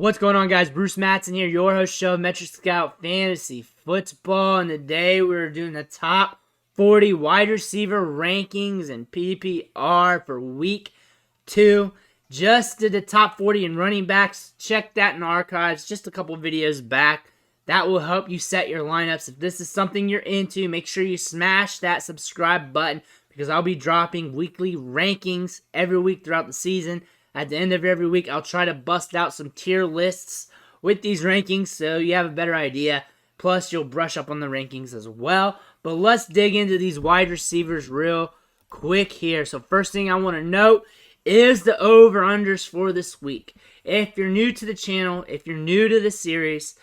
What's going on, guys? Bruce Mattson here, your host show, Metric Scout Fantasy Football. And today we're doing the top 40 wide receiver rankings in PPR for week 2. Just did the top 40 in running backs. Check that in the archives, just a couple videos back. That will help you set your lineups. If this is something you're into, make sure you smash that subscribe button because I'll be dropping weekly rankings every week throughout the season. At the end of every week, I'll try to bust out some tier lists with these rankings so you have a better idea. Plus, you'll brush up on the rankings as well. But let's dig into these wide receivers real quick here. So first thing I want to note is the over-unders for this week. If you're new to the channel, if you're new to the series,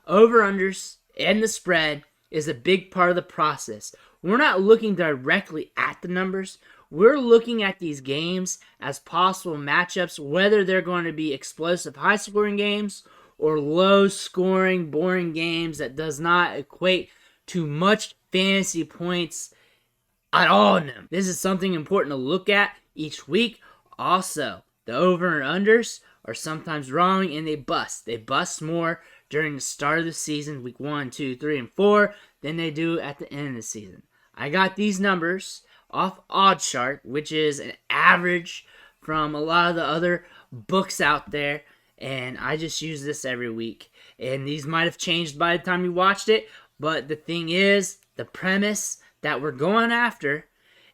over-unders and the spread is a big part of the process. We're not looking directly at the numbers. We're looking at these games as possible matchups, whether they're going to be explosive, high-scoring games or low-scoring, boring games that does not equate to much fantasy points at all in them. This is something important to look at each week. Also, the over and unders are sometimes wrong and they bust. They bust more during the start of the season, week 1, 2, 3, and 4, than they do at the end of the season. I got these numbers off OddsShark, which is an average from a lot of the other books out there, and I just use this every week. And these might have changed by the time you watched it, but the thing is, the premise that we're going after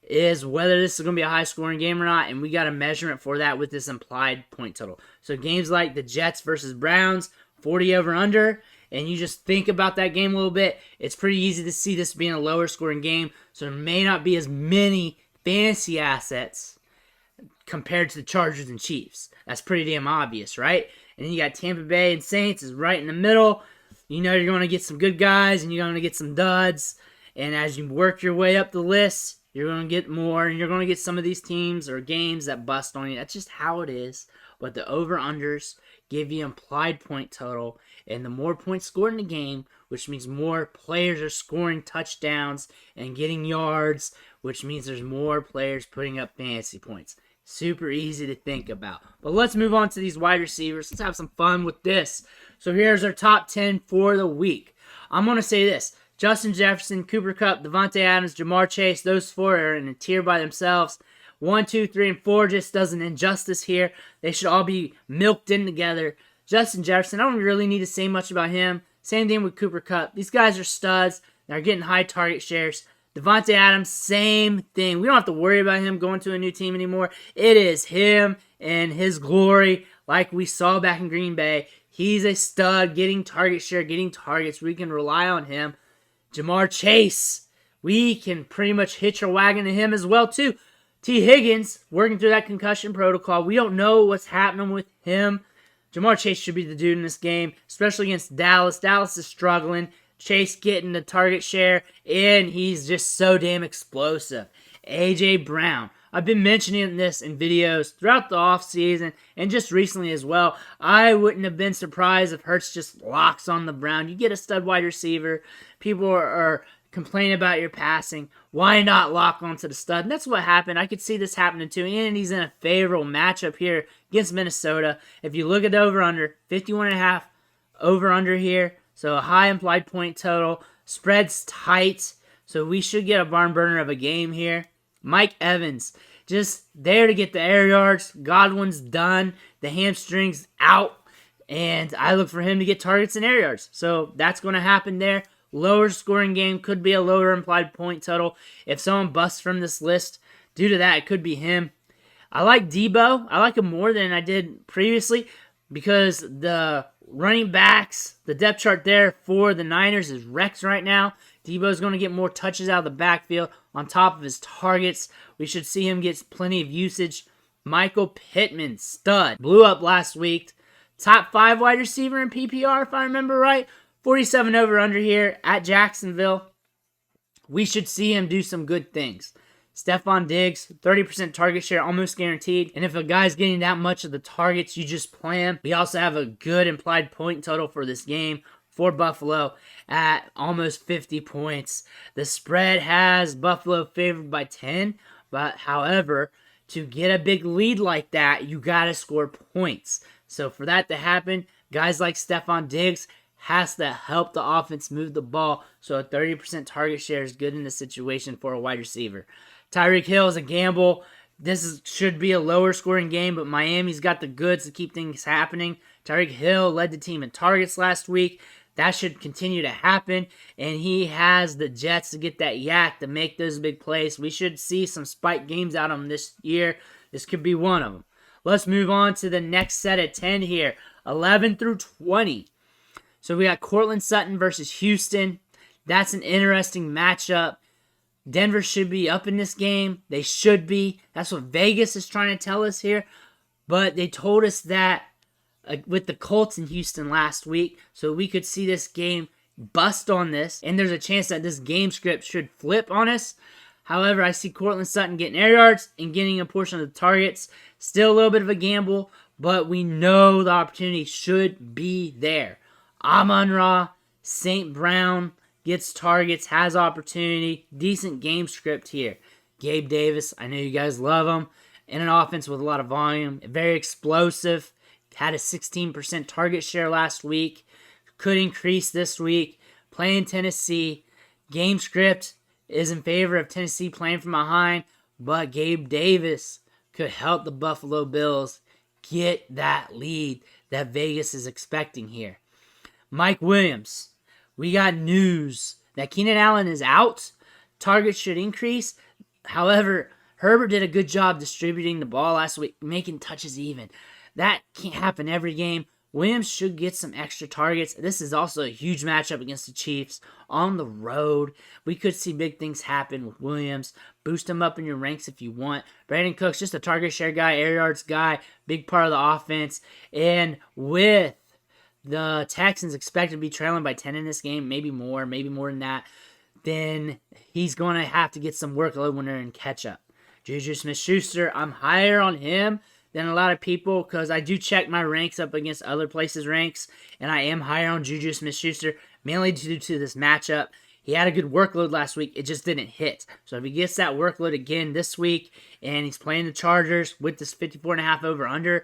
is whether this is going to be a high-scoring game or not, and we got a measurement for that with this implied point total. So games like the Jets versus Browns, 40 over-under, and you just think about that game a little bit, it's pretty easy to see this being a lower scoring game, so there may not be as many fantasy assets compared to the Chargers and Chiefs. That's pretty damn obvious, right? And then you got Tampa Bay and Saints is right in the middle. You know you're going to get some good guys and you're going to get some duds, and as you work your way up the list, you're going to get more, and you're going to get some of these teams or games that bust on you. That's just how it is. But the over-unders give you implied point total, and the more points scored in the game, which means more players are scoring touchdowns and getting yards, which means there's more players putting up fantasy points. Super easy to think about. But let's move on to these wide receivers. Let's have some fun with this. So here's our top 10 for the week. I'm going to say this. Justin Jefferson, Cooper Kupp, Devontae Adams, Jamar Chase, those 4 are in a tier by themselves. 1, 2, 3, and 4 just does an injustice here. They should all be milked in together. Justin Jefferson, I don't really need to say much about him. Same thing with Cooper Kupp. These guys are studs. They're getting high target shares. Devontae Adams, same thing. We don't have to worry about him going to a new team anymore. It is him and his glory like we saw back in Green Bay. He's a stud, getting target share, getting targets. We can rely on him. Jamar Chase, we can pretty much hitch our wagon to him as well, too. T. Higgins, working through that concussion protocol. We don't know what's happening with him. Jamar Chase should be the dude in this game, especially against Dallas. Dallas is struggling. Chase getting the target share, and he's just so damn explosive. A.J. Brown. I've been mentioning this in videos throughout the offseason and just recently as well. I wouldn't have been surprised if Hurts just locks on the Brown. You get a stud wide receiver. People are complaining about your passing. Why not lock onto the stud? And that's what happened. I could see this happening too. And he's in a favorable matchup here against Minnesota. If you look at the over-under, 51.5 over-under here. So a high implied point total. Spread's tight. So we should get a barn burner of a game here. Mike Evans, just there to get the air yards. Godwin's done. The hamstring's out. And I look for him to get targets and air yards. So that's going to happen there. Lower scoring game, could be a lower implied point total. If someone busts from this list, due to that, it could be him. I like Debo. I like him more than I did previously because the running backs, the depth chart there for the Niners is wrecked right now. Debo's going to get more touches out of the backfield on top of his targets. We should see him get plenty of usage. Michael Pittman, stud. Blew up last week. Top 5 wide receiver in PPR, if I remember right. 47 over under here at Jacksonville. We should see him do some good things. Stephon Diggs, 30% target share, almost guaranteed. And if a guy's getting that much of the targets, you just play him. We also have a good implied point total for this game for Buffalo at almost 50 points. The spread has Buffalo favored by 10. But however, to get a big lead like that, you got to score points. So for that to happen, Guys like Stephon Diggs has to help the offense move the ball, so a 30% target share is good in this situation for a wide receiver. Tyrek Hill is a gamble. Should be a lower scoring game, but Miami's got the goods to keep things happening. Tyrek Hill led the team in targets last week. That should continue to happen, and he has the Jets to get that yak to make those big plays. We should see some spike games out of him this year. This could be one of them. Let's move on to the next set of 10 here, 11 through 20. So we got Cortland Sutton versus Houston. That's an interesting matchup. Denver should be up in this game. They should be. That's what Vegas is trying to tell us here. But they told us that with the Colts in Houston last week, so we could see this game bust on this, and there's a chance that this game script should flip on us. However, I see Cortland Sutton getting air yards and getting a portion of the targets. Still a little bit of a gamble, but we know the opportunity should be there. Amon-Ra, St. Brown gets targets, has opportunity, decent game script here. Gabe Davis, I know you guys love him, in an offense with a lot of volume, very explosive. Had a 16% target share last week. Could increase this week. Playing Tennessee. Game script is in favor of Tennessee playing from behind. But Gabe Davis could help the Buffalo Bills get that lead that Vegas is expecting here. Mike Williams. We got news that Keenan Allen is out. Targets should increase. However, Herbert did a good job distributing the ball last week, making touches even. That can't happen every game. Williams should get some extra targets. This is also a huge matchup against the Chiefs on the road. We could see big things happen with Williams. Boost him up in your ranks if you want. Brandon Cooks, just a target share guy, air yards guy, big part of the offense. And with the Texans expected to be trailing by 10 in this game, maybe more than that, then he's going to have to get some workload when they're in catch-up. Juju Smith-Schuster, I'm higher on him than a lot of people because I do check my ranks up against other places' ranks, and I am higher on Juju Smith-Schuster, mainly due to this matchup. He had a good workload last week. It just didn't hit. So if he gets that workload again this week, and he's playing the Chargers with this 54.5 over-under,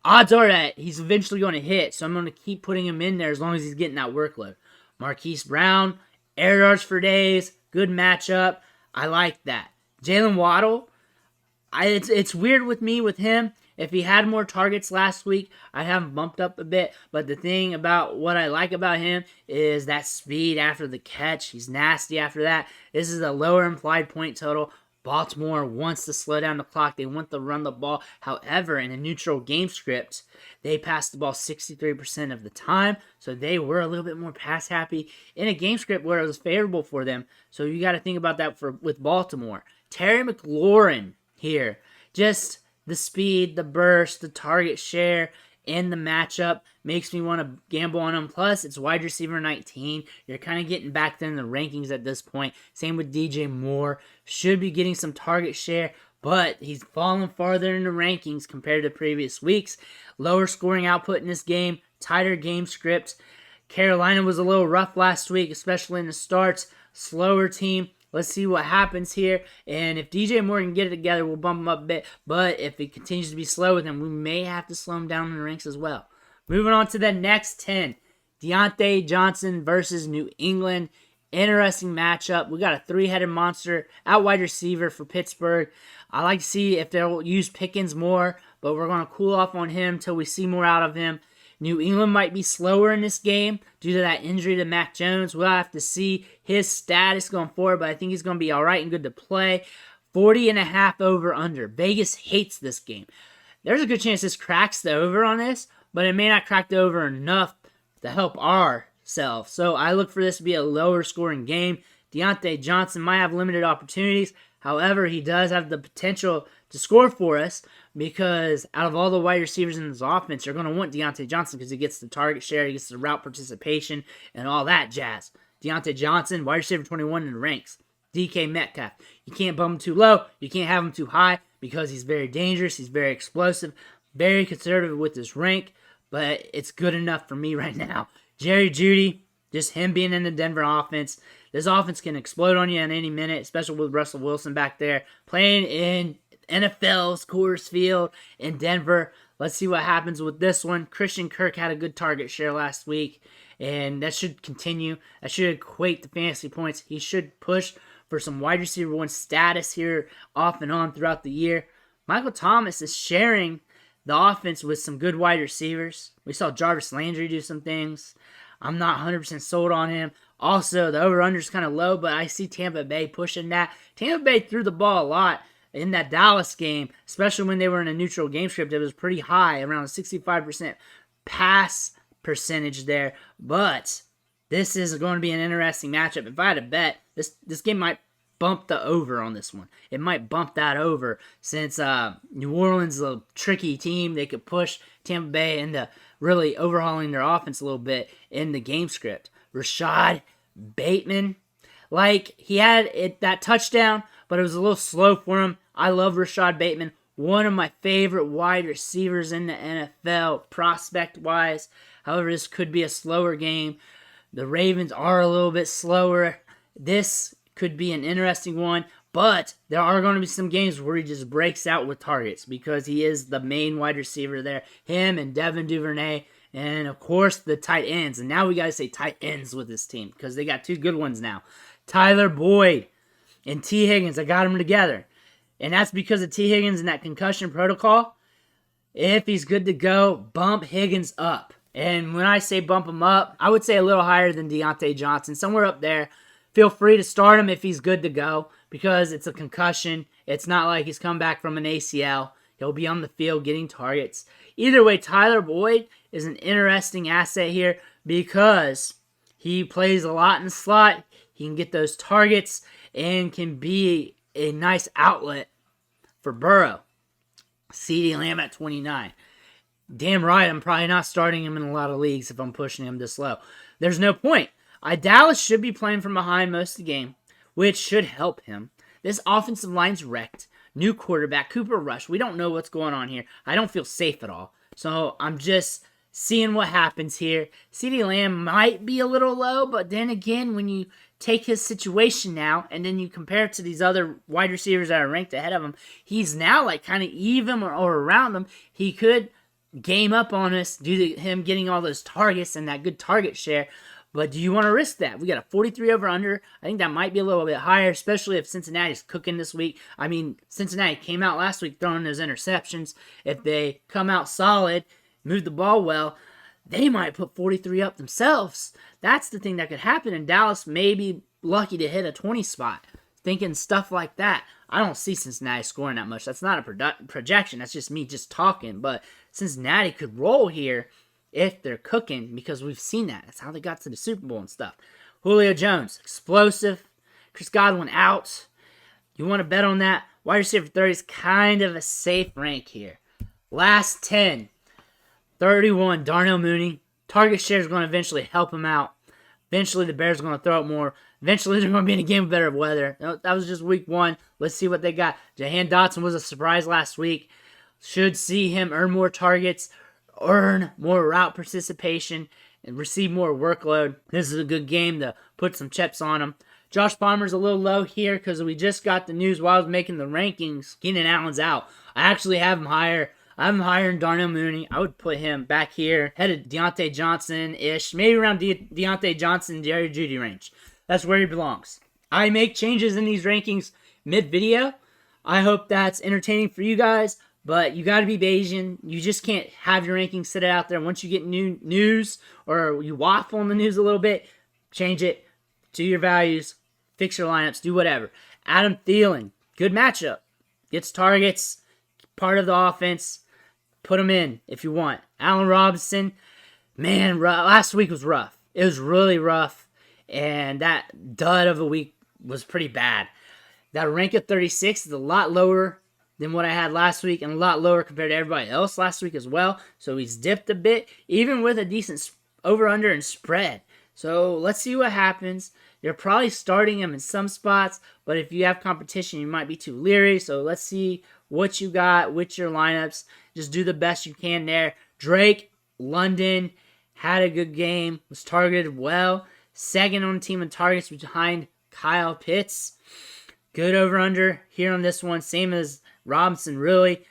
odds are that he's eventually going to hit. So I'm going to keep putting him in there as long as he's getting that workload. Marquise Brown, air yards for days, good matchup. I like that. Jalen Waddle, it's weird with me with him. If he had more targets last week, I'd have him bumped up a bit. But the thing about what I like about him is that speed after the catch. He's nasty after that. This is a lower implied point total. Baltimore wants to slow down the clock. They want to run the ball. However, in a neutral game script, they passed the ball 63% of the time. So they were a little bit more pass happy in a game script where it was favorable for them. So you got to think about that with Baltimore. Terry McLaurin here. Just the speed, the burst, the target share, and the matchup makes me want to gamble on him. Plus, it's wide receiver 19. You're kind of getting back in the rankings at this point. Same with DJ Moore. Should be getting some target share, but he's fallen farther in the rankings compared to previous weeks. Lower scoring output in this game. Tighter game script. Carolina was a little rough last week, especially in the starts. Slower team. Let's see what happens here. And if DJ Moore can get it together, we'll bump him up a bit. But if he continues to be slow with him, we may have to slow him down in the ranks as well. Moving on to the next 10. Deonte Johnson versus New England. Interesting matchup. We got a three-headed monster out wide receiver for Pittsburgh. I like to see if they'll use Pickens more, but we're going to cool off on him until we see more out of him. New England might be slower in this game due to that injury to Mac Jones. We'll have to see his status going forward, but I think he's going to be all right and good to play. 40.5 over under. Vegas hates this game. There's a good chance this cracks the over on this, but it may not crack the over enough to help ourselves. So I look for this to be a lower scoring game. Deonte Johnson might have limited opportunities. However, he does have the potential to score for us because out of all the wide receivers in this offense, you're going to want Deonte Johnson because he gets the target share, he gets the route participation, and all that jazz. Deonte Johnson, wide receiver 21 in the ranks. DK Metcalf. You can't bump him too low. You can't have him too high because he's very dangerous. He's very explosive, very conservative with his rank, but it's good enough for me right now. Jerry Jeudy, just him being in the Denver offense. This offense can explode on you at any minute, especially with Russell Wilson back there. Playing in NFL's Coors Field in Denver. Let's see what happens with this one. Christian Kirk had a good target share last week, and that should continue. That should equate to fantasy points. He should push for some wide receiver 1 status here off and on throughout the year. Michael Thomas is sharing the offense with some good wide receivers. We saw Jarvis Landry do some things. I'm not 100% sold on him. Also, the over-under is kind of low, but I see Tampa Bay pushing that. Tampa Bay threw the ball a lot in that Dallas game, especially when they were in a neutral game script. It was pretty high, around a 65% pass percentage there. But this is going to be an interesting matchup. If I had to bet, this game might bump the over on this one. It might bump that over since New Orleans is a tricky team. They could push Tampa Bay into really overhauling their offense a little bit in the game script. Rashad Bateman, he had that touchdown, but it was a little slow for him. I love Rashad Bateman, one of my favorite wide receivers in the NFL, prospect-wise. However, this could be a slower game. The Ravens are a little bit slower. This could be an interesting one, but there are going to be some games where he just breaks out with targets because he is the main wide receiver there. Him and Devin Duvernay, and of course the tight ends. And now we got to say tight ends with this team because they got 2 good ones now. Tyler Boyd and T. Higgins, I got them together. And that's because of T. Higgins and that concussion protocol. If he's good to go, bump Higgins up. And when I say bump him up, I would say a little higher than Deonte Johnson, somewhere up there. Feel free to start him if he's good to go because it's a concussion. It's not like he's come back from an ACL. He'll be on the field getting targets. Either way, Tyler Boyd is an interesting asset here because he plays a lot in the slot. He can get those targets and can be a nice outlet for Burrow. CeeDee Lamb at 29. Damn right, I'm probably not starting him in a lot of leagues if I'm pushing him this low. There's no point. Dallas should be playing from behind most of the game, which should help him. This offensive line's wrecked. New quarterback, Cooper Rush. We don't know what's going on here. I don't feel safe at all. So I'm just seeing what happens here. CeeDee Lamb might be a little low, but then again, when you take his situation now and then you compare it to these other wide receivers that are ranked ahead of him, he's now kind of even or around them. He could game up on us due to him getting all those targets and that good target share. But do you want to risk that? We got a 43 over under. I think that might be a little bit higher, especially if Cincinnati's cooking this week. I mean, Cincinnati came out last week throwing those interceptions. If they come out solid, move the ball well, they might put 43 up themselves. That's the thing that could happen. And Dallas may be lucky to hit a 20 spot. Thinking stuff like that. I don't see Cincinnati scoring that much. That's not a projection. That's just me just talking. But Cincinnati could roll here if they're cooking, because we've seen that. That's how they got to the Super Bowl and stuff. Julio Jones, explosive. Chris Godwin out. You want to bet on that? Wide receiver 30 is kind of a safe rank here. Last 10. 31, Darnell Mooney. Target share is going to eventually help him out. Eventually, the Bears are going to throw it more. Eventually, they're going to be in a game of better weather. That was just week 1. Let's see what they got. Jahan Dodson was a surprise last week. Should see him earn more targets, earn more route participation, and receive more workload. This is a good game to put some chips on him. Josh Palmer's a little low here because we just got the news while I was making the rankings. Keenan Allen's out. I actually have him higher. I'm higher than Darnell Mooney. I would put him back here, head of Deonte Johnson-ish, maybe around Deonte Johnson, Jerry Jeudy range. That's where he belongs. I make changes in these rankings mid-video. I hope that's entertaining for you guys, but you got to be Bayesian. You just can't have your rankings sit out there. Once you get new news or you waffle on the news a little bit, change it to your values, fix your lineups, do whatever. Adam Thielen, good matchup. Gets targets, part of the offense. Put him in if you want. Allen Robinson, man, last week was rough. It was really rough, and that dud of a week was pretty bad. That rank of 36 is a lot lower than what I had last week and a lot lower compared to everybody else last week as well. So he's dipped a bit, even with a decent over-under and spread. So let's see what happens. You're probably starting him in some spots, but if you have competition, you might be too leery. So let's see what you got with your lineups. Just do the best you can there. Drake London had a good game, was targeted well. Second on the team in targets behind Kyle Pitts. Good over-under here on this one. Same as Robinson, really.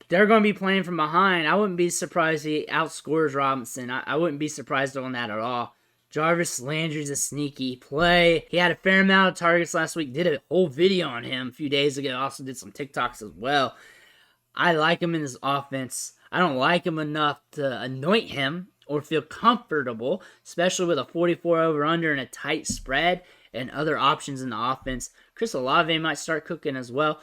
they're going to be playing from behind. I wouldn't be surprised he outscores Robinson. I wouldn't be surprised on that at all. Jarvis Landry's a sneaky play. He had a fair amount of targets last week. Did a whole video on him a few days ago. Also did some TikToks as well. I like him in this offense. I don't like him enough to anoint him or feel comfortable, especially with a 44 over-under and a tight spread and other options in the offense. Chris Olave might start cooking as well.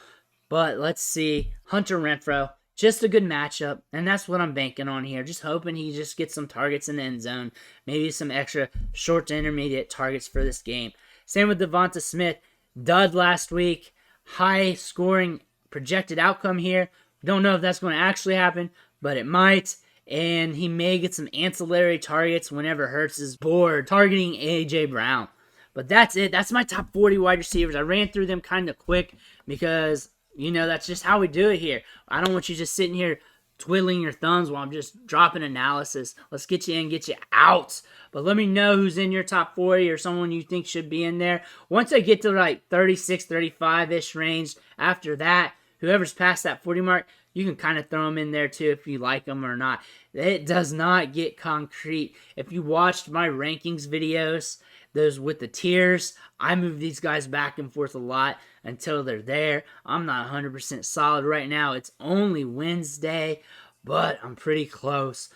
But let's see. Hunter Renfrow, just a good matchup, and that's what I'm banking on here. Just hoping he just gets some targets in the end zone. Maybe some extra short to intermediate targets for this game. Same with Devonta Smith. Dud last week. High scoring projected outcome here. Don't know if that's going to actually happen, but it might. And he may get some ancillary targets whenever Hurts is bored targeting A.J. Brown. But that's it. That's my top 40 wide receivers. I ran through them kind of quick because, that's just how we do it here. I don't want you just sitting here twiddling your thumbs while I'm just dropping analysis. Let's get you in, get you out. But let me know who's in your top 40 or someone you think should be in there. Once I get to like 36, 35-ish range, after that, whoever's past that 40 mark, you can kind of throw them in there too if you like them or not. It does not get concrete. If you watched my rankings videos, those with the tiers, I move these guys back and forth a lot until they're there. I'm not 100% solid right now. It's only Wednesday, but I'm pretty close.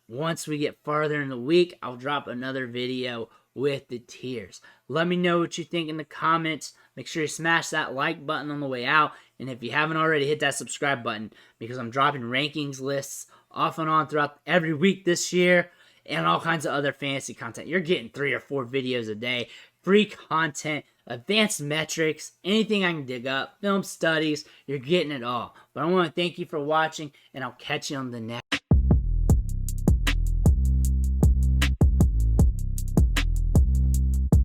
Once we get farther in the week, I'll drop another video with the tiers. Let me know what you think in the comments. Make sure you smash that like button on the way out. And if you haven't already, hit that subscribe button because I'm dropping rankings lists off and on throughout every week this year and all kinds of other fantasy content. You're getting 3 or 4 videos a day, free content, advanced metrics, anything I can dig up, film studies, you're getting it all. But I want to thank you for watching, and I'll catch you on the next.